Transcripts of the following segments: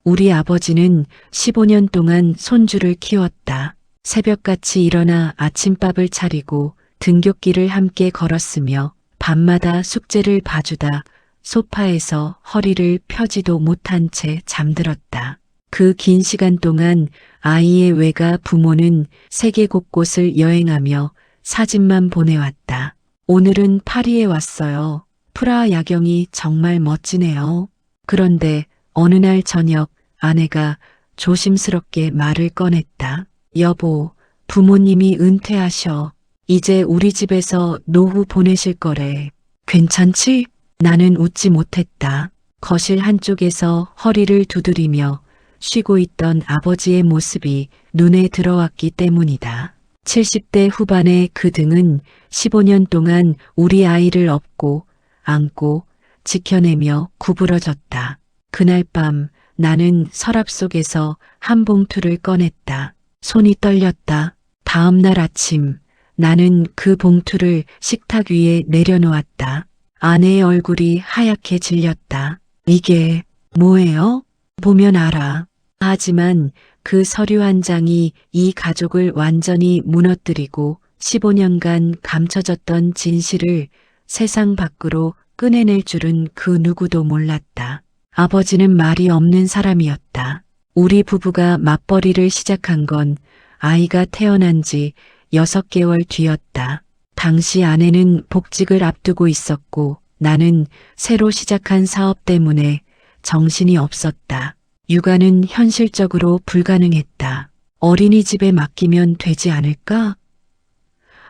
우리 아버지는 15년 동안 손주를 키웠다. 새벽같이 일어나 아침밥을 차리고 등굣길을 함께 걸었으며 밤마다 숙제를 봐주다 소파에서 허리를 펴지도 못한 채 잠들었다. 그 긴 시간 동안 아이의 외가 부모는 세계 곳곳을 여행하며 사진만 보내왔다. 오늘은 파리에 왔어요. 프라하 야경이 정말 멋지네요. 그런데 어느 날 저녁 아내가 조심스럽게 말을 꺼냈다. 여보, 부모님이 은퇴하셔. 이제 우리 집에서 노후 보내실 거래. 괜찮지? 나는 웃지 못했다. 거실 한쪽에서 허리를 두드리며 쉬고 있던 아버지의 모습이 눈에 들어왔기 때문이다. 70대 후반의 그 등은 15년 동안 우리 아이를 업고 안고 지켜내며 구부러졌다. 그날 밤 나는 서랍 속에서 한 봉투를 꺼냈다. 손이 떨렸다. 다음 날 아침 나는 그 봉투를 식탁 위에 내려놓았다. 아내의 얼굴이 하얗게 질렸다. 이게 뭐예요? 보면 알아. 하지만 그 서류 한 장이 이 가족을 완전히 무너뜨리고 15년간 감춰졌던 진실을 세상 밖으로 꺼내낼 줄은 그 누구도 몰랐다. 아버지는 말이 없는 사람이었다. 우리 부부가 맞벌이를 시작한 건 아이가 태어난 지 6개월 뒤였다. 당시 아내는 복직을 앞두고 있었고 나는 새로 시작한 사업 때문에 정신이 없었다. 육아는 현실적으로 불가능했다. 어린이집에 맡기면 되지 않을까?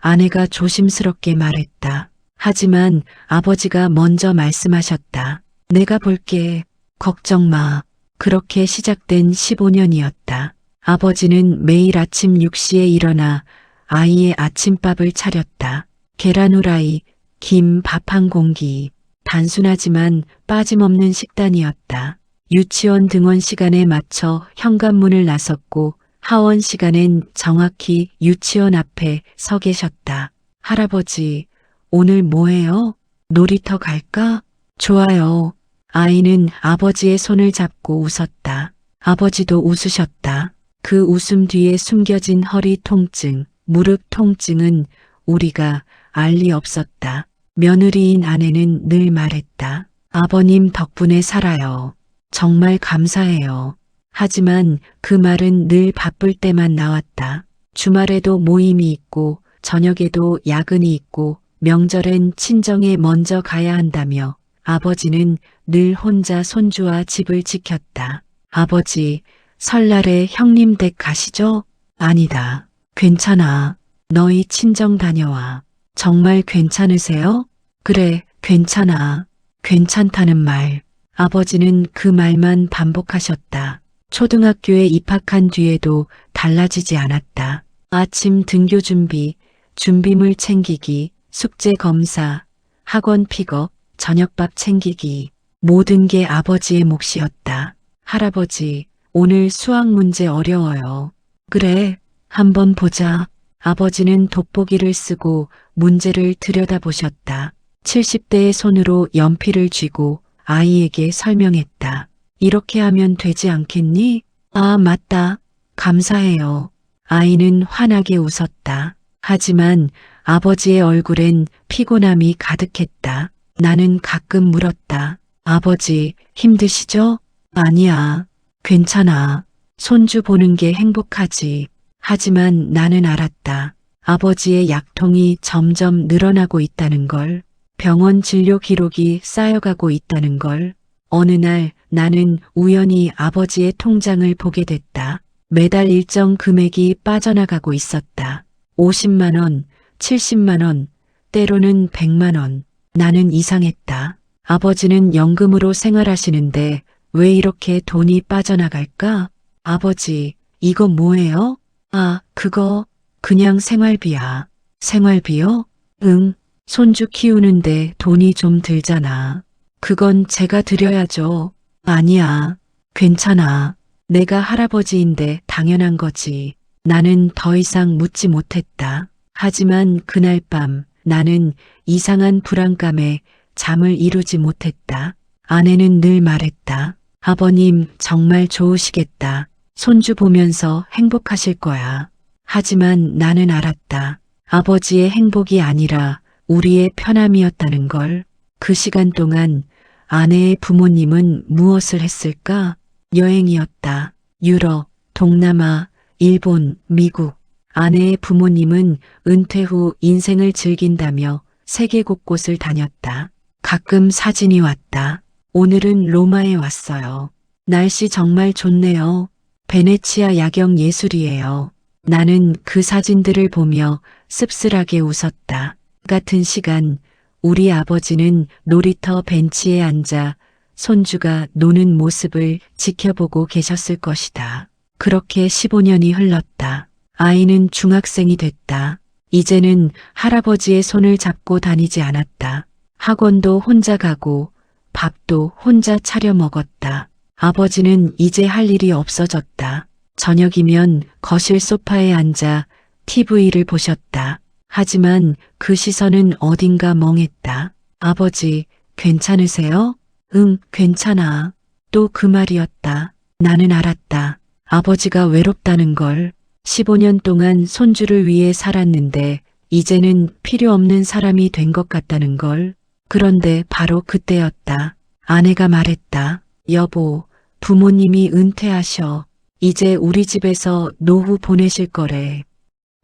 아내가 조심스럽게 말했다. 하지만 아버지가 먼저 말씀하셨다. 내가 볼게. 걱정 마. 그렇게 시작된 15년이었다. 아버지는 매일 아침 6시에 일어나 아이의 아침밥을 차렸다. 계란 후라이, 김, 밥 한 공기. 단순하지만 빠짐없는 식단이었다. 유치원 등원 시간에 맞춰 현관문을 나섰고 하원 시간엔 정확히 유치원 앞에 서 계셨다. 할아버지, 오늘 뭐해요? 놀이터 갈까? 좋아요. 아이는 아버지의 손을 잡고 웃었다. 아버지도 웃으셨다. 그 웃음 뒤에 숨겨진 허리 통증, 무릎 통증은 우리가 알 리 없었다. 며느리인 아내는 늘 말했다. 아버님 덕분에 살아요. 정말 감사해요. 하지만 그 말은 늘 바쁠 때만 나왔다. 주말에도 모임이 있고 저녁에도 야근이 있고 명절엔 친정에 먼저 가야 한다며 아버지는 늘 혼자 손주와 집을 지켰다. 아버지, 설날에 형님 댁 가시죠? 아니다. 괜찮아. 너희 친정 다녀와. 정말 괜찮으세요? 그래, 괜찮아. 괜찮다는 말. 아버지는 그 말만 반복하셨다. 초등학교에 입학한 뒤에도 달라지지 않았다. 아침 등교 준비, 준비물 챙기기, 숙제 검사, 학원 픽업, 저녁밥 챙기기. 모든 게 아버지의 몫이었다. 할아버지, 오늘 수학 문제 어려워요. 그래, 한번 보자. 아버지는 돋보기를 쓰고 문제를 들여다보셨다. 70대의 손으로 연필을 쥐고 아이에게 설명했다. 이렇게 하면 되지 않겠니? 아, 맞다. 감사해요. 아이는 환하게 웃었다. 하지만 아버지의 얼굴엔 피곤함이 가득했다. 나는 가끔 물었다. 아버지, 힘드시죠? 아니야. 괜찮아. 손주 보는 게 행복하지. 하지만 나는 알았다. 아버지의 약통이 점점 늘어나고 있다는 걸. 병원 진료 기록이 쌓여가고 있다는 걸. 어느 날 나는 우연히 아버지의 통장을 보게 됐다. 매달 일정 금액이 빠져나가고 있었다. 50만 원, 70만 원, 때로는 100만 원. 나는 이상했다. 아버지는 연금으로 생활하시는데 왜 이렇게 돈이 빠져나갈까? 아버지, 이거 뭐예요? 아, 그거 그냥 생활비야. 생활비요? 응. 손주 키우는데 돈이 좀 들잖아. 그건 제가 드려야죠. 아니야. 괜찮아. 내가 할아버지인데 당연한 거지. 나는 더 이상 묻지 못했다. 하지만 그날 밤 나는 이상한 불안감에 잠을 이루지 못했다. 아내는 늘 말했다. 아버님 정말 좋으시겠다. 손주 보면서 행복하실 거야. 하지만 나는 알았다. 아버지의 행복이 아니라 우리의 편함이었다는 걸. 그 시간 동안 아내의 부모님은 무엇을 했을까? 여행이었다. 유럽, 동남아, 일본, 미국. 아내의 부모님은 은퇴 후 인생을 즐긴다며 세계 곳곳을 다녔다. 가끔 사진이 왔다. 오늘은 로마에 왔어요. 날씨 정말 좋네요. 베네치아 야경 예술이에요. 나는 그 사진들을 보며 씁쓸하게 웃었다. 같은 시간 우리 아버지는 놀이터 벤치에 앉아 손주가 노는 모습을 지켜보고 계셨을 것이다. 그렇게 15년이 흘렀다. 아이는 중학생이 됐다. 이제는 할아버지의 손을 잡고 다니지 않았다. 학원도 혼자 가고 밥도 혼자 차려 먹었다. 아버지는 이제 할 일이 없어졌다. 저녁이면 거실 소파에 앉아 TV를 보셨다. 하지만 그 시선은 어딘가 멍했다. 아버지, 괜찮으세요? 응, 괜찮아. 또 그 말이었다. 나는 알았다. 아버지가 외롭다는 걸. 15년 동안 손주를 위해 살았는데 이제는 필요 없는 사람이 된 것 같다는 걸. 그런데 바로 그때였다. 아내가 말했다. 여보, 부모님이 은퇴하셔. 이제 우리 집에서 노후 보내실 거래.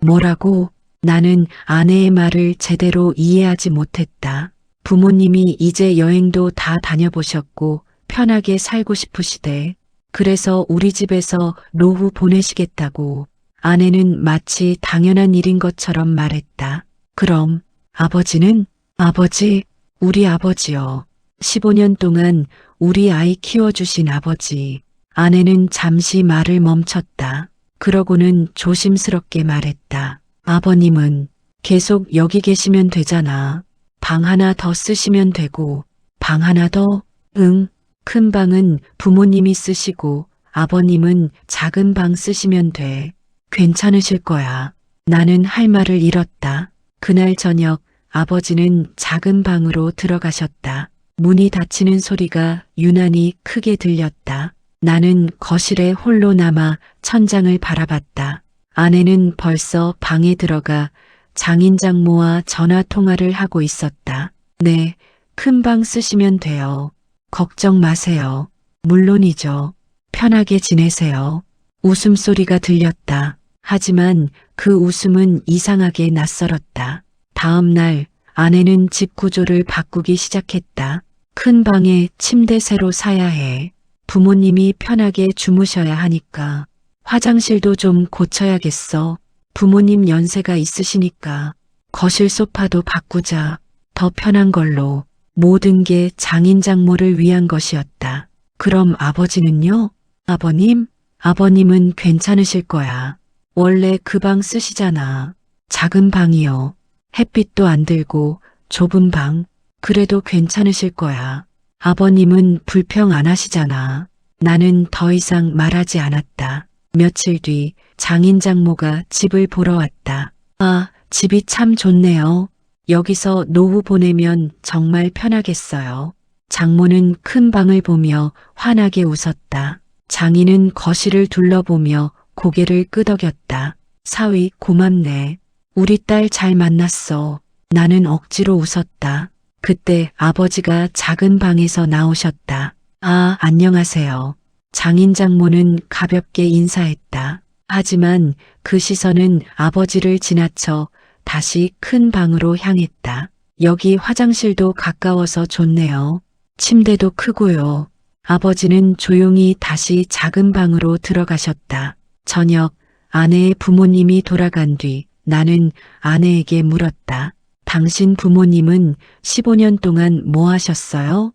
뭐라고? 나는 아내의 말을 제대로 이해하지 못했다. 부모님이 이제 여행도 다 다녀보셨고 편하게 살고 싶으시대. 그래서 우리 집에서 노후 보내시겠다고. 아내는 마치 당연한 일인 것처럼 말했다. 그럼 아버지는? 아버지, 우리 아버지요. 15년 동안 우리 아이 키워주신 아버지. 아내는 잠시 말을 멈췄다. 그러고는 조심스럽게 말했다. 아버님은 계속 여기 계시면 되잖아. 방 하나 더 쓰시면 되고. 방 하나 더? 응. 큰 방은 부모님이 쓰시고 아버님은 작은 방 쓰시면 돼. 괜찮으실 거야. 나는 할 말을 잃었다. 그날 저녁 아버지는 작은 방으로 들어가셨다. 문이 닫히는 소리가 유난히 크게 들렸다. 나는 거실에 홀로 남아 천장을 바라봤다. 아내는 벌써 방에 들어가 장인장모와 전화 통화를 하고 있었다. 네, 큰 방 쓰시면 돼요. 걱정 마세요. 물론이죠. 편하게 지내세요. 웃음소리가 들렸다. 하지만 그 웃음은 이상하게 낯설었다. 다음 날 아내는 집 구조를 바꾸기 시작했다. 큰 방에 침대 새로 사야 해. 부모님이 편하게 주무셔야 하니까. 화장실도 좀 고쳐야겠어. 부모님 연세가 있으시니까. 거실 소파도 바꾸자. 더 편한 걸로. 모든 게 장인장모를 위한 것이었다. 그럼 아버지는요? 아버님? 아버님은 괜찮으실 거야. 원래 그 방 쓰시잖아. 작은 방이요. 햇빛도 안 들고 좁은 방. 그래도 괜찮으실 거야. 아버님은 불평 안 하시잖아. 나는 더 이상 말하지 않았다. 며칠 뒤 장인장모가 집을 보러 왔다. 아, 집이 참 좋네요. 여기서 노후 보내면 정말 편하겠어요. 장모는 큰 방을 보며 환하게 웃었다. 장인은 거실을 둘러보며 고개를 끄덕였다. 사위 고맙네. 우리 딸 잘 만났어. 나는 억지로 웃었다. 그때 아버지가 작은 방에서 나오셨다. 아, 안녕하세요. 장인장모는 가볍게 인사했다. 하지만 그 시선은 아버지를 지나쳐 다시 큰 방으로 향했다. 여기 화장실도 가까워서 좋네요. 침대도 크고요. 아버지는 조용히 다시 작은 방으로 들어가셨다. 저녁 아내의 부모님이 돌아간 뒤 나는 아내에게 물었다. 당신 부모님은 15년 동안 뭐 하셨어요?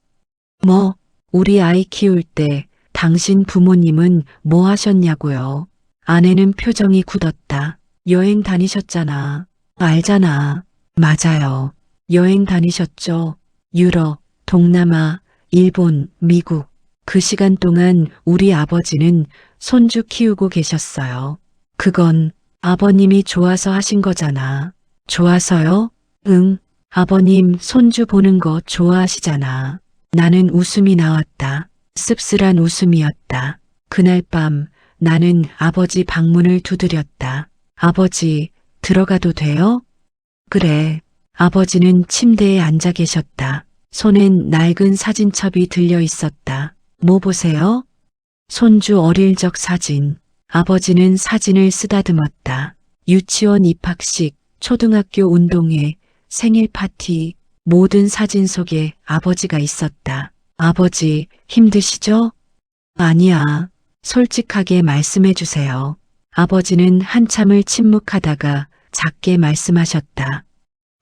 뭐, 우리 아이 키울 때 당신 부모님은 뭐 하셨냐고요. 아내는 표정이 굳었다. 여행 다니셨잖아. 알잖아. 맞아요. 여행 다니셨죠. 유럽, 동남아, 일본, 미국. 그 시간 동안 우리 아버지는 손주 키우고 계셨어요. 그건 아버님이 좋아서 하신 거잖아. 좋아서요? 응. 아버님 손주 보는 거 좋아하시잖아. 나는 웃음이 나왔다. 씁쓸한 웃음이었다. 그날 밤 나는 아버지 방문을 두드렸다. 아버지, 들어가도 돼요? 그래. 아버지는 침대에 앉아 계셨다. 손엔 낡은 사진첩이 들려 있었다. 뭐 보세요? 손주 어릴 적 사진. 아버지는 사진을 쓰다듬었다. 유치원 입학식, 초등학교 운동회, 생일 파티, 모든 사진 속에 아버지가 있었다. 아버지, 힘드시죠? 아니야. 솔직하게 말씀해 주세요. 아버지는 한참을 침묵하다가 작게 말씀하셨다.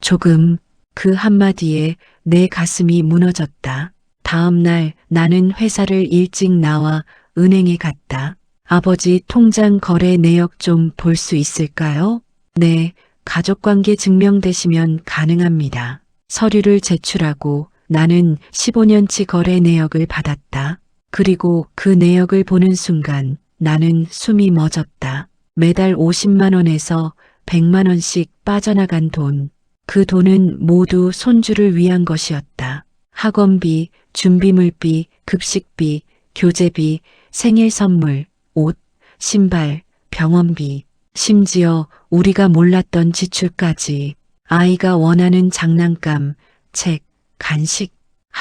조금. 그 한마디에 내 가슴이 무너졌다. 다음 날 나는 회사를 일찍 나와 은행에 갔다. 아버지 통장 거래 내역 좀 볼 수 있을까요? 네, 가족관계 증명되시면 가능합니다. 서류를 제출하고 나는 15년치 거래 내역을 받았다. 그리고 그 내역을 보는 순간 나는 숨이 멎었다. 매달 50만 원에서 100만 원씩 빠져나간 돈. 그 돈은 모두 손주를 위한 것이었다. 학원비, 준비물비, 급식비, 교재비, 생일 선물, 옷, 신발, 병원비, 심지어 우리가 몰랐던 지출까지. 아이가 원하는 장난감, 책, 간식.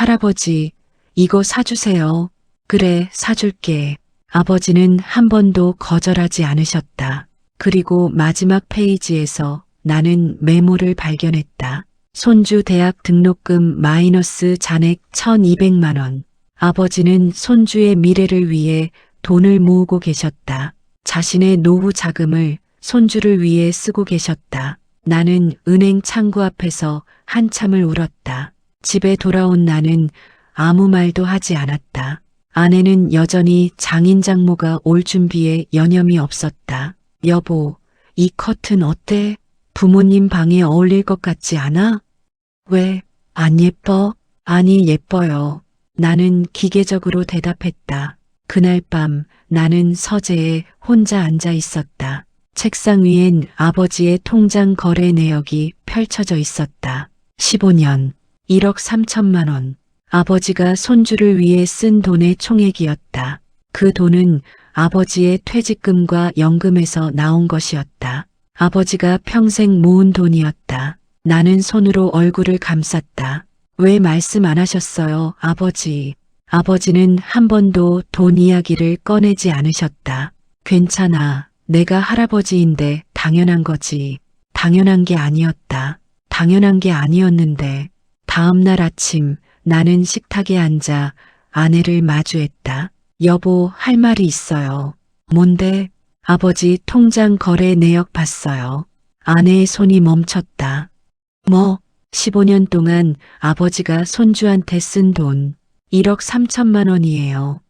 할아버지, 이거 사주세요. 그래, 사줄게. 아버지는 한 번도 거절하지 않으셨다. 그리고 마지막 페이지에서 나는 메모를 발견했다. 손주 대학 등록금 마이너스 잔액 1200만 원. 아버지는 손주의 미래를 위해 돈을 모으고 계셨다. 자신의 노후 자금을 손주를 위해 쓰고 계셨다. 나는 은행 창구 앞에서 한참을 울었다. 집에 돌아온 나는 아무 말도 하지 않았다. 아내는 여전히 장인 장모가 올 준비에 여념이 없었다. 여보, 이 커튼 어때? 부모님 방에 어울릴 것 같지 않아? 왜? 안 예뻐? 아니, 예뻐요. 나는 기계적으로 대답했다. 그날 밤 나는 서재에 혼자 앉아 있었다. 책상 위엔 아버지의 통장 거래 내역이 펼쳐져 있었다. 15년, 1억 3천만 원. 아버지가 손주를 위해 쓴 돈의 총액이었다. 그 돈은 아버지의 퇴직금과 연금에서 나온 것이었다. 아버지가 평생 모은 돈이었다. 나는 손으로 얼굴을 감쌌다. 왜 말씀 안 하셨어요, 아버지? 아버지는 한 번도 돈 이야기를 꺼내지 않으셨다. 괜찮아. 내가 할아버지인데 당연한 거지. 당연한 게 아니었다. 당연한 게 아니었는데 다음 날 아침 나는 식탁에 앉아 아내를 마주했다. 여보, 할 말이 있어요. 뭔데? 아버지 통장 거래 내역 봤어요. 아내의 손이 멈췄다. 뭐? 15년 동안 아버지가 손주한테 쓴 돈 1억 3천만 원이에요.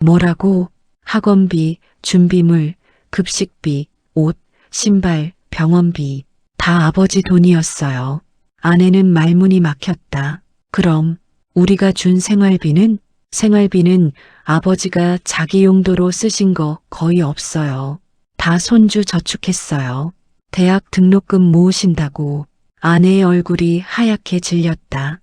뭐라고? 학원비, 준비물, 급식비, 옷, 신발, 병원비 다 아버지 돈이었어요. 아내는 말문이 막혔다. 그럼 우리가 준 생활비는? 생활비는 아버지가 자기 용도로 쓰신 거 거의 없어요. 다 손주 저축했어요. 대학 등록금 모으신다고. 아내의 얼굴이 하얗게 질렸다.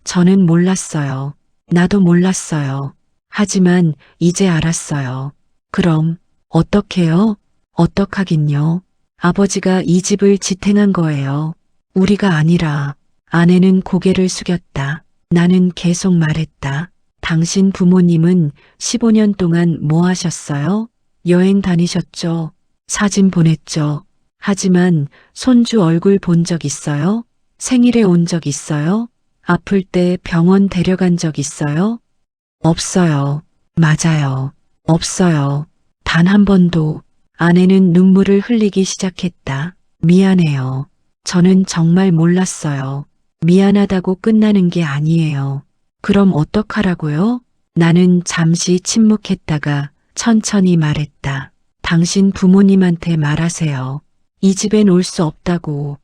저는 몰랐어요. 나도 몰랐어요. 하지만 이제 알았어요. 그럼 어떡해요? 어떡하긴요. 아버지가 이 집을 지탱한 거예요. 우리가 아니라. 아내는 고개를 숙였다. 나는 계속 말했다. 당신 부모님은 15년 동안 뭐 하셨어요? 여행 다니셨죠? 사진 보냈죠? 하지만 손주 얼굴 본 적 있어요? 생일에 온 적 있어요? 아플 때 병원 데려간 적 있어요? 없어요. 맞아요. 없어요. 단 한 번도. 아내는 눈물을 흘리기 시작했다. 미안해요. 저는 정말 몰랐어요. 미안하다고 끝나는 게 아니에요. 그럼 어떡하라고요? 나는 잠시 침묵했다가 천천히 말했다. 당신 부모님한테 말하세요. 이 집엔 올 수 없다고.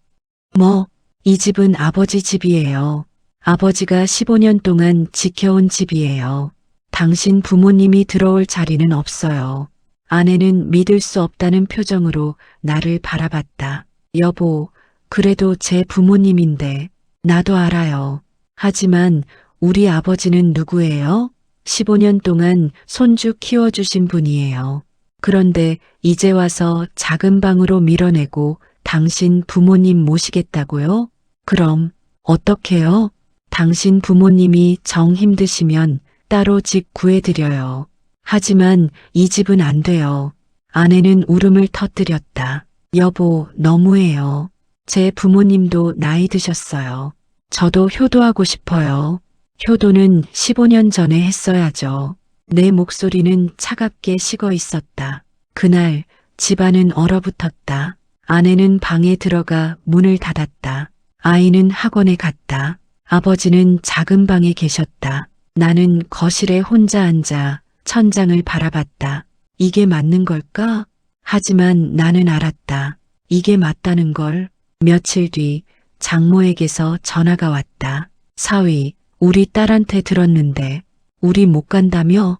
뭐, 이 집은 아버지 집이에요. 아버지가 15년 동안 지켜온 집이에요. 당신 부모님이 들어올 자리는 없어요. 아내는 믿을 수 없다는 표정으로 나를 바라봤다. 여보, 그래도 제 부모님인데. 나도 알아요. 하지만 우리 아버지는 누구예요? 15년 동안 손주 키워주신 분이에요. 그런데 이제 와서 작은 방으로 밀어내고 당신 부모님 모시겠다고요? 그럼 어떡해요? 당신 부모님이 정 힘드시면 따로 집 구해드려요. 하지만 이 집은 안 돼요. 아내는 울음을 터뜨렸다. 여보, 너무해요. 제 부모님도 나이 드셨어요. 저도 효도하고 싶어요. 효도는 15년 전에 했어야죠. 내 목소리는 차갑게 식어 있었다. 그날 집안은 얼어붙었다. 아내는 방에 들어가 문을 닫았다. 아이는 학원에 갔다. 아버지는 작은 방에 계셨다. 나는 거실에 혼자 앉아 천장을 바라봤다. 이게 맞는 걸까? 하지만 나는 알았다. 이게 맞다는 걸. 며칠 뒤 장모에게서 전화가 왔다. 사위, 우리 딸한테 들었는데 우리 못 간다며?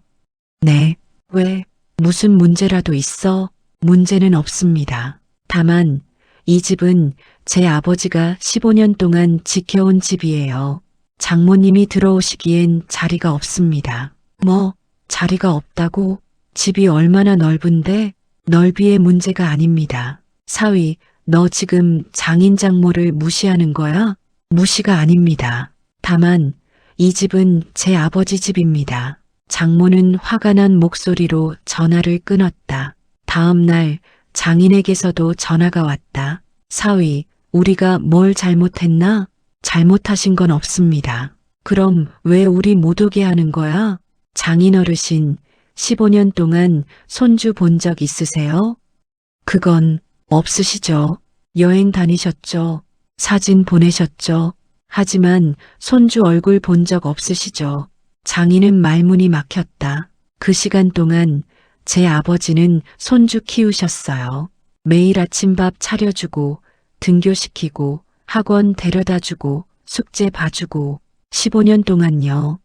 네. 왜? 무슨 문제라도 있어? 문제는 없습니다. 다만 이 집은 제 아버지가 15년 동안 지켜온 집이에요. 장모님이 들어오시기엔 자리가 없습니다. 뭐, 자리가 없다고? 집이 얼마나 넓은데? 넓이의 문제가 아닙니다. 사위, 너 지금 장인 장모를 무시하는 거야? 무시가 아닙니다. 다만 이 집은 제 아버지 집입니다. 장모는 화가 난 목소리로 전화를 끊었다. 다음 날 장인에게서도 전화가 왔다. 사위, 우리가 뭘 잘못했나? 잘못하신 건 없습니다. 그럼 왜 우리 못 오게 하는 거야? 장인 어르신, 15년 동안 손주 본 적 있으세요? 그건 없으시죠. 여행 다니셨죠. 사진 보내셨죠. 하지만 손주 얼굴 본 적 없으시죠. 장인은 말문이 막혔다. 그 시간 동안 제 아버지는 손주 키우셨어요. 매일 아침밥 차려주고 등교시키고 학원 데려다주고 숙제 봐주고 15년 동안요.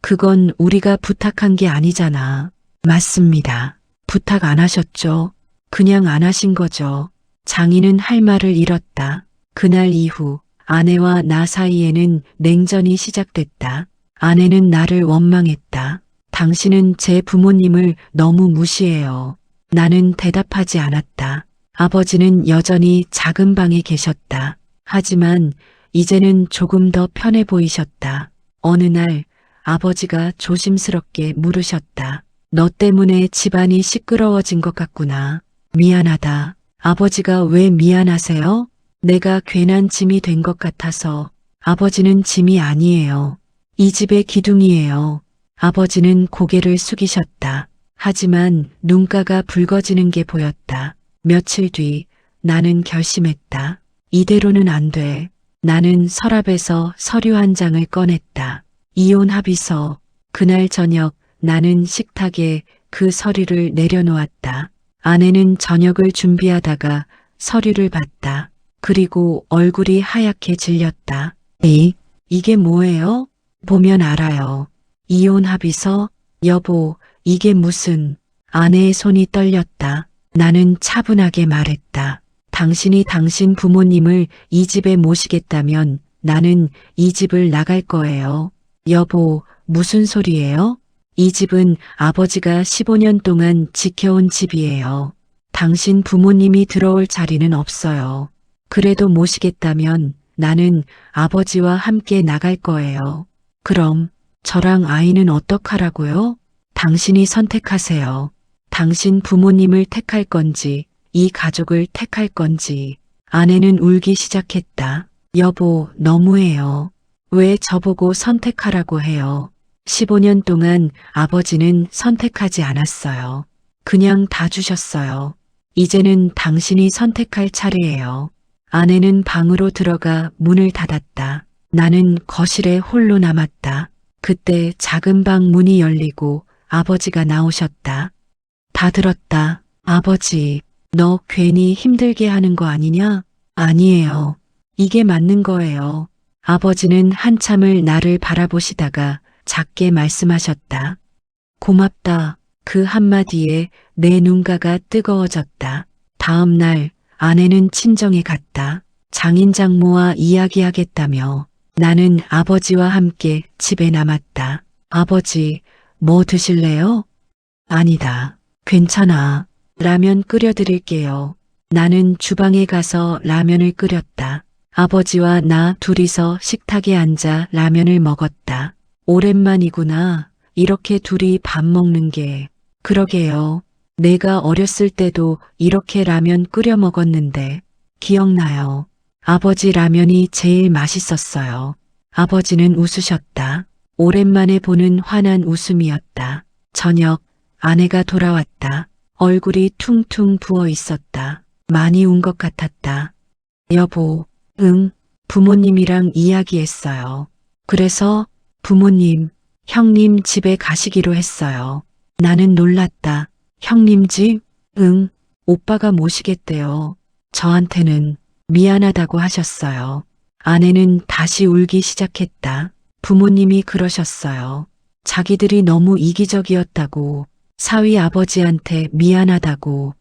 그건 우리가 부탁한 게 아니잖아. 맞습니다. 부탁 안 하셨죠? 그냥 안 하신 거죠. 장인은 할 말을 잃었다. 그날 이후 아내와 나 사이에는 냉전이 시작됐다. 아내는 나를 원망했다. 당신은 제 부모님을 너무 무시해요. 나는 대답하지 않았다. 아버지는 여전히 작은 방에 계셨다. 하지만 이제는 조금 더 편해 보이셨다. 어느 날 아버지가 조심스럽게 물으셨다. 너 때문에 집안이 시끄러워진 것 같구나. 미안하다. 아버지가 왜 미안하세요? 내가 괜한 짐이 된 것 같아서. 아버지는 짐이 아니에요. 이 집의 기둥이에요. 아버지는 고개를 숙이셨다. 하지만 눈가가 붉어지는 게 보였다. 며칠 뒤 나는 결심했다. 이대로는 안 돼. 나는 서랍에서 서류 한 장을 꺼냈다. 이혼 합의서. 그날 저녁 나는 식탁에 그 서류를 내려놓았다. 아내는 저녁을 준비하다가 서류를 봤다. 그리고 얼굴이 하얗게 질렸다. 이게 뭐예요? 보면 알아요. 이혼 합의서? 여보, 이게 무슨... 아내의 손이 떨렸다. 나는 차분하게 말했다. 당신이 당신 부모님을 이 집에 모시겠다면 나는 이 집을 나갈 거예요. 여보, 무슨 소리예요? 이 집은 아버지가 15년 동안 지켜온 집이에요. 당신 부모님이 들어올 자리는 없어요. 그래도 모시겠다면 나는 아버지와 함께 나갈 거예요. 그럼 저랑 아이는 어떡하라고요? 당신이 선택하세요. 당신 부모님을 택할 건지 이 가족을 택할 건지. 아내는 울기 시작했다. 여보, 너무해요. 왜 저보고 선택하라고 해요? 15년 동안 아버지는 선택하지 않았어요. 그냥 다 주셨어요. 이제는 당신이 선택할 차례예요. 아내는 방으로 들어가 문을 닫았다. 나는 거실에 홀로 남았다. 그때 작은 방 문이 열리고 아버지가 나오셨다. 다 들었다. 아버지, 너 괜히 힘들게 하는 거 아니냐? 아니에요. 이게 맞는 거예요. 아버지는 한참을 나를 바라보시다가 작게 말씀하셨다. 고맙다. 그 한마디에 내 눈가가 뜨거워졌다. 다음 날 아내는 친정에 갔다. 장인 장모와 이야기하겠다며 나는 아버지와 함께 집에 남았다. 아버지, 뭐 드실래요? 아니다. 괜찮아. 라면 끓여드릴게요. 나는 주방에 가서 라면을 끓였다. 아버지와 나 둘이서 식탁에 앉아 라면을 먹었다. 오랜만이구나. 이렇게 둘이 밥 먹는 게. 그러게요. 내가 어렸을 때도 이렇게 라면 끓여 먹었는데 기억나요. 아버지 라면이 제일 맛있었어요. 아버지는 웃으셨다. 오랜만에 보는 환한 웃음이었다. 저녁, 아내가 돌아왔다. 얼굴이 퉁퉁 부어 있었다. 많이 운 것 같았다. 여보, 응, 부모님이랑 이야기했어요. 그래서 부모님, 형님 집에 가시기로 했어요. 나는 놀랐다. 형님 집? 응, 오빠가 모시겠대요. 저한테는 미안하다고 하셨어요. 아내는 다시 울기 시작했다. 부모님이 그러셨어요. 자기들이 너무 이기적이었다고, 사위 아버지한테 미안하다고,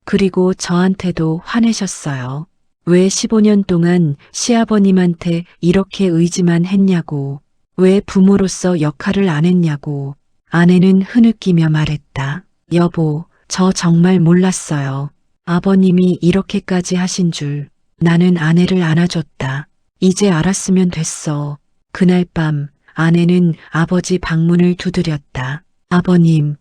그리고 저한테도 화내셨어요. 왜 15년 동안 시아버님한테 이렇게 의지만 했냐고, 왜 부모로서 역할을 안 했냐고. 아내는 흐느끼며 말했다. 여보, 저 정말 몰랐어요. 아버님이 이렇게까지 하신 줄. 나는 아내를 안아줬다. 이제 알았으면 됐어. 그날 밤 아내는 아버지 방문을 두드렸다. 아버님,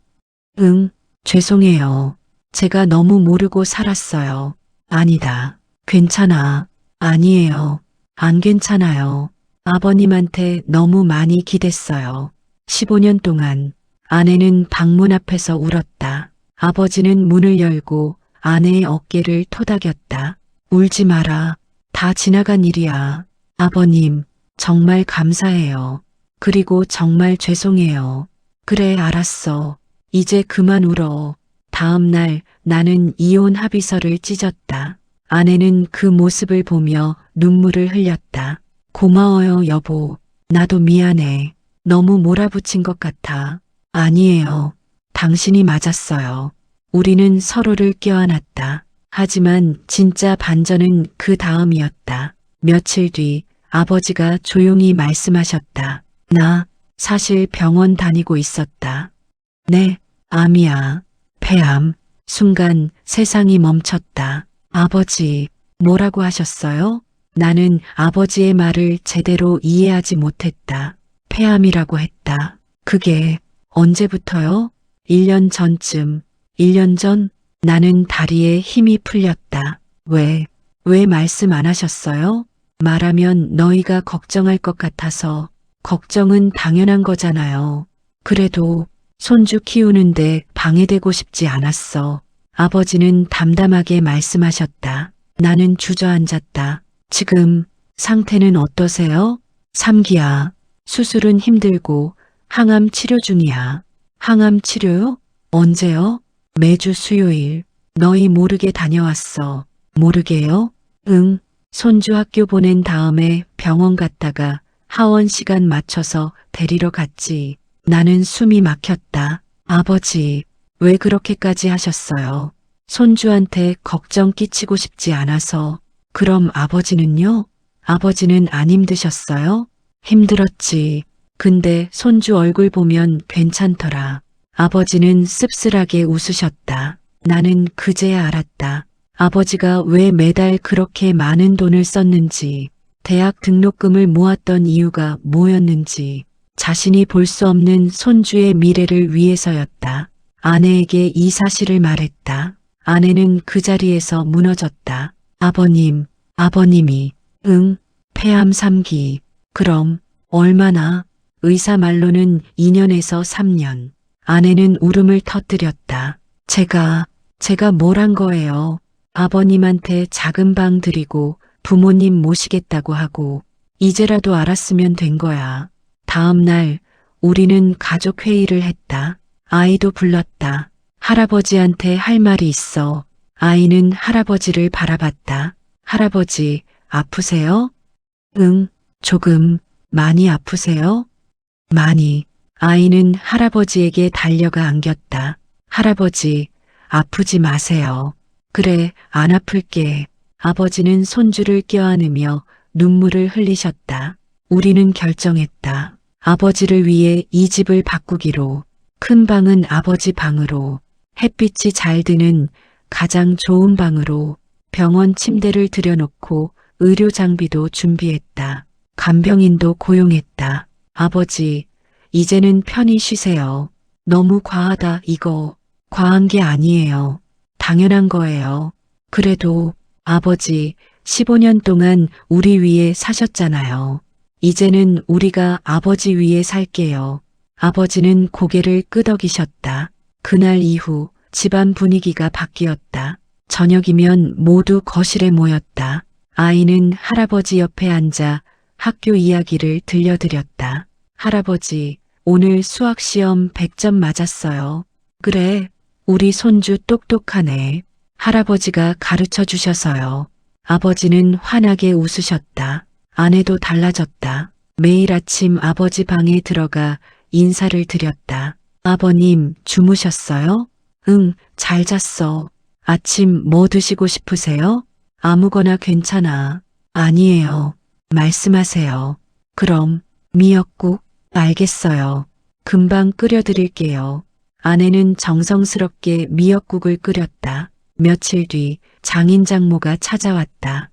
응, 죄송해요. 제가 너무 모르고 살았어요. 아니다. 괜찮아. 아니에요. 안 괜찮아요. 아버님한테 너무 많이 기댔어요. 15년 동안 아내는 방문 앞에서 울었다. 아버지는 문을 열고 아내의 어깨를 토닥였다. 울지 마라. 다 지나간 일이야. 아버님, 정말 감사해요. 그리고 정말 죄송해요. 그래, 알았어. 이제 그만 울어. 다음 날 나는 이혼 합의서를 찢었다. 아내는 그 모습을 보며 눈물을 흘렸다. 고마워요, 여보. 나도 미안해. 너무 몰아붙인 것 같아. 아니에요. 당신이 맞았어요. 우리는 서로를 껴안았다. 하지만 진짜 반전은 그 다음이었다. 며칠 뒤 아버지가 조용히 말씀하셨다. 나 사실 병원 다니고 있었다. 네, 암이야. 폐암. 순간 세상이 멈췄다. 아버지, 뭐라고 하셨어요? 나는 아버지의 말을 제대로 이해하지 못했다. 폐암이라고 했다. 그게 언제부터요? 1년 전쯤. 1년 전? 나는 다리에 힘이 풀렸다. 왜 말씀 안 하셨어요? 말하면 너희가 걱정할 것 같아서. 걱정은 당연한 거잖아요. 그래도 손주 키우는데 방해되고 싶지 않았어. 아버지는 담담하게 말씀하셨다. 나는 주저앉았다. 지금 상태는 어떠세요? 3기야. 수술은 힘들고 항암 치료 중이야. 항암 치료요? 언제요? 매주 수요일. 너희 모르게 다녀왔어. 모르게요? 응. 손주 학교 보낸 다음에 병원 갔다가 하원 시간 맞춰서 데리러 갔지. 나는 숨이 막혔다. 아버지, 왜 그렇게까지 하셨어요? 손주한테 걱정 끼치고 싶지 않아서. 그럼 아버지는요? 아버지는 안 힘드셨어요? 힘들었지. 근데 손주 얼굴 보면 괜찮더라. 아버지는 씁쓸하게 웃으셨다. 나는 그제야 알았다. 아버지가 왜 매달 그렇게 많은 돈을 썼는지, 대학 등록금을 모았던 이유가 뭐였는지, 자신이 볼 수 없는 손주의 미래를 위해서였다. 아내에게 이 사실을 말했다. 아내는 그 자리에서 무너졌다. 아버님이, 응, 폐암 3기. 그럼 얼마나? 의사 말로는 2년에서 3년. 아내는 울음을 터뜨렸다. 제가 뭘 한 거예요? 아버님한테 작은 방 드리고 부모님 모시겠다고 하고 이제라도 알았으면 된 거야. 다음 날 우리는 가족 회의를 했다. 아이도 불렀다. 할아버지한테 할 말이 있어. 아이는 할아버지를 바라봤다. 할아버지, 아프세요? 응, 조금. 많이 아프세요? 많이. 아이는 할아버지에게 달려가 안겼다. 할아버지, 아프지 마세요. 그래, 안 아플게. 아버지는 손주를 껴안으며 눈물을 흘리셨다. 우리는 결정했다. 아버지를 위해 이 집을 바꾸기로. 큰 방은 아버지 방으로, 햇빛이 잘 드는 가장 좋은 방으로 병원 침대를 들여놓고 의료 장비도 준비했다. 간병인도 고용했다. 아버지, 이제는 편히 쉬세요. 너무 과하다, 이거. 과한 게 아니에요. 당연한 거예요. 그래도 아버지, 15년 동안 우리 위에 사셨잖아요. 이제는 우리가 아버지 위에 살게요. 아버지는 고개를 끄덕이셨다. 그날 이후 집안 분위기가 바뀌었다. 저녁이면 모두 거실에 모였다. 아이는 할아버지 옆에 앉아 학교 이야기를 들려드렸다. 할아버지, 오늘 수학시험 100점 맞았어요. 그래, 우리 손주 똑똑하네. 할아버지가 가르쳐 주셔서요. 아버지는 환하게 웃으셨다. 아내도 달라졌다. 매일 아침 아버지 방에 들어가 인사를 드렸다. 아버님, 주무셨어요? 응, 잘 잤어. 아침 뭐 드시고 싶으세요? 아무거나 괜찮아. 아니에요. 말씀하세요. 그럼, 미역국, 알겠어요. 금방 끓여드릴게요. 아내는 정성스럽게 미역국을 끓였다. 며칠 뒤 장인장모가 찾아왔다.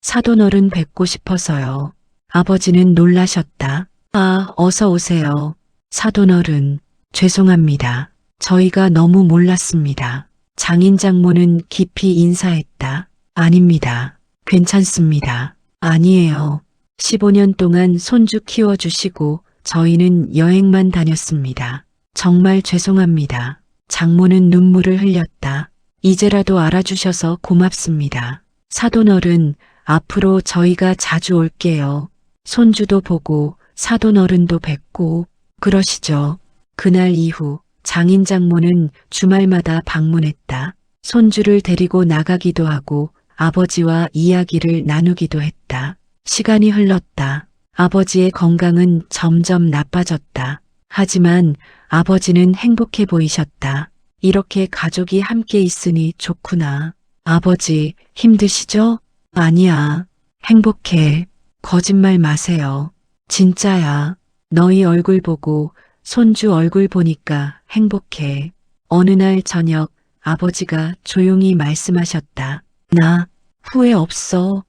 사돈어른 뵙고 싶어서요. 아버지는 놀라셨다. 아, 어서 오세요. 사돈어른, 죄송합니다. 저희가 너무 몰랐습니다. 장인장모는 깊이 인사했다. 아닙니다. 괜찮습니다. 아니에요. 15년 동안 손주 키워주시고 저희는 여행만 다녔습니다. 정말 죄송합니다. 장모는 눈물을 흘렸다. 이제라도 알아주셔서 고맙습니다. 사돈어른, 앞으로 저희가 자주 올게요. 손주도 보고 사돈어른도 뵙고 그러시죠. 그날 이후 장인장모는 주말마다 방문했다. 손주를 데리고 나가기도 하고 아버지와 이야기를 나누기도 했다. 시간이 흘렀다. 아버지의 건강은 점점 나빠졌다. 하지만 아버지는 행복해 보이셨다. 이렇게 가족이 함께 있으니 좋구나. 아버지, 힘드시죠? 아니야. 행복해. 거짓말 마세요. 진짜야. 너희 얼굴 보고 손주 얼굴 보니까 행복해. 어느 날 저녁 아버지가 조용히 말씀하셨다. 나 후회 없어.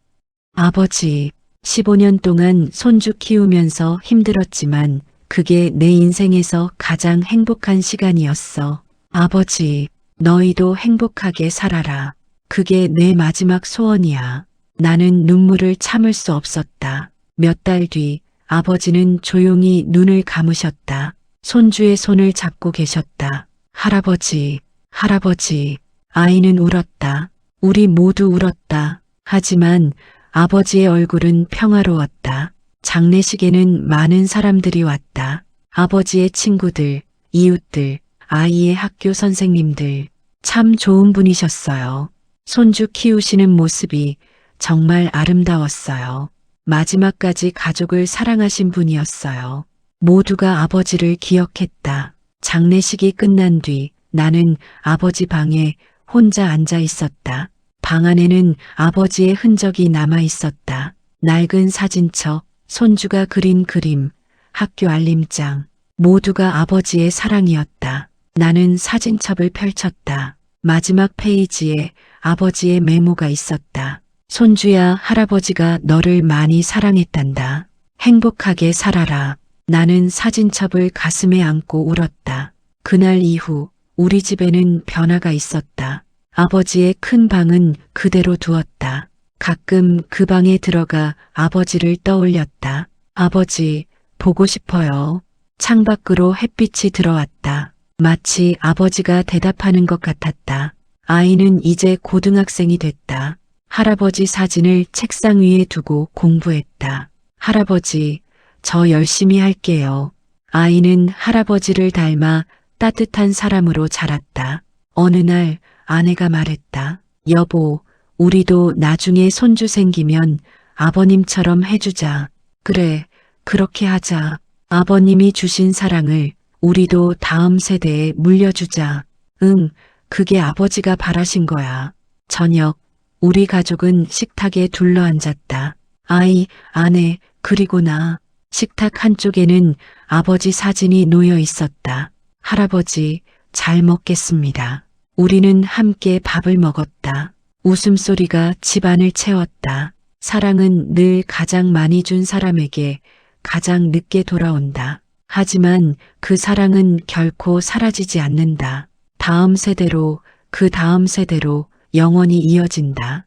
아버지, 15년 동안 손주 키우면서 힘들었지만 그게 내 인생에서 가장 행복한 시간이었어. 아버지, 너희도 행복하게 살아라. 그게 내 마지막 소원이야. 나는 눈물을 참을 수 없었다. 몇 달 뒤 아버지는 조용히 눈을 감으셨다. 손주의 손을 잡고 계셨다. 할아버지, 할아버지. 아이는 울었다. 우리 모두 울었다. 하지만 아버지의 얼굴은 평화로웠다. 장례식에는 많은 사람들이 왔다. 아버지의 친구들, 이웃들, 아이의 학교 선생님들. 참 좋은 분이셨어요. 손주 키우시는 모습이 정말 아름다웠어요. 마지막까지 가족을 사랑하신 분이었어요. 모두가 아버지를 기억했다. 장례식이 끝난 뒤 나는 아버지 방에 혼자 앉아 있었다. 방 안에는 아버지의 흔적이 남아 있었다. 낡은 사진첩, 손주가 그린 그림, 학교 알림장, 모두가 아버지의 사랑이었다. 나는 사진첩을 펼쳤다. 마지막 페이지에 아버지의 메모가 있었다. 손주야, 할아버지가 너를 많이 사랑했단다. 행복하게 살아라. 나는 사진첩을 가슴에 안고 울었다. 그날 이후 우리 집에는 변화가 있었다. 아버지의 큰 방은 그대로 두었다. 가끔 그 방에 들어가 아버지를 떠올렸다. 아버지, 보고 싶어요. 창밖으로 햇빛이 들어왔다. 마치 아버지가 대답하는 것 같았다. 아이는 이제 고등학생이 됐다. 할아버지 사진을 책상 위에 두고 공부했다. 할아버지, 저 열심히 할게요. 아이는 할아버지를 닮아 따뜻한 사람으로 자랐다. 어느 날 아내가 말했다. 여보, 우리도 나중에 손주 생기면 아버님처럼 해주자. 그래, 그렇게 하자. 아버님이 주신 사랑을 우리도 다음 세대에 물려주자. 응, 그게 아버지가 바라신 거야. 저녁, 우리 가족은 식탁에 둘러앉았다. 아이, 아내, 그리고 나. 식탁 한쪽에는 아버지 사진이 놓여 있었다. 할아버지, 잘 먹겠습니다. 우리는 함께 밥을 먹었다. 웃음소리가 집안을 채웠다. 사랑은 늘 가장 많이 준 사람에게 가장 늦게 돌아온다. 하지만 그 사랑은 결코 사라지지 않는다. 다음 세대로, 그 다음 세대로 영원히 이어진다.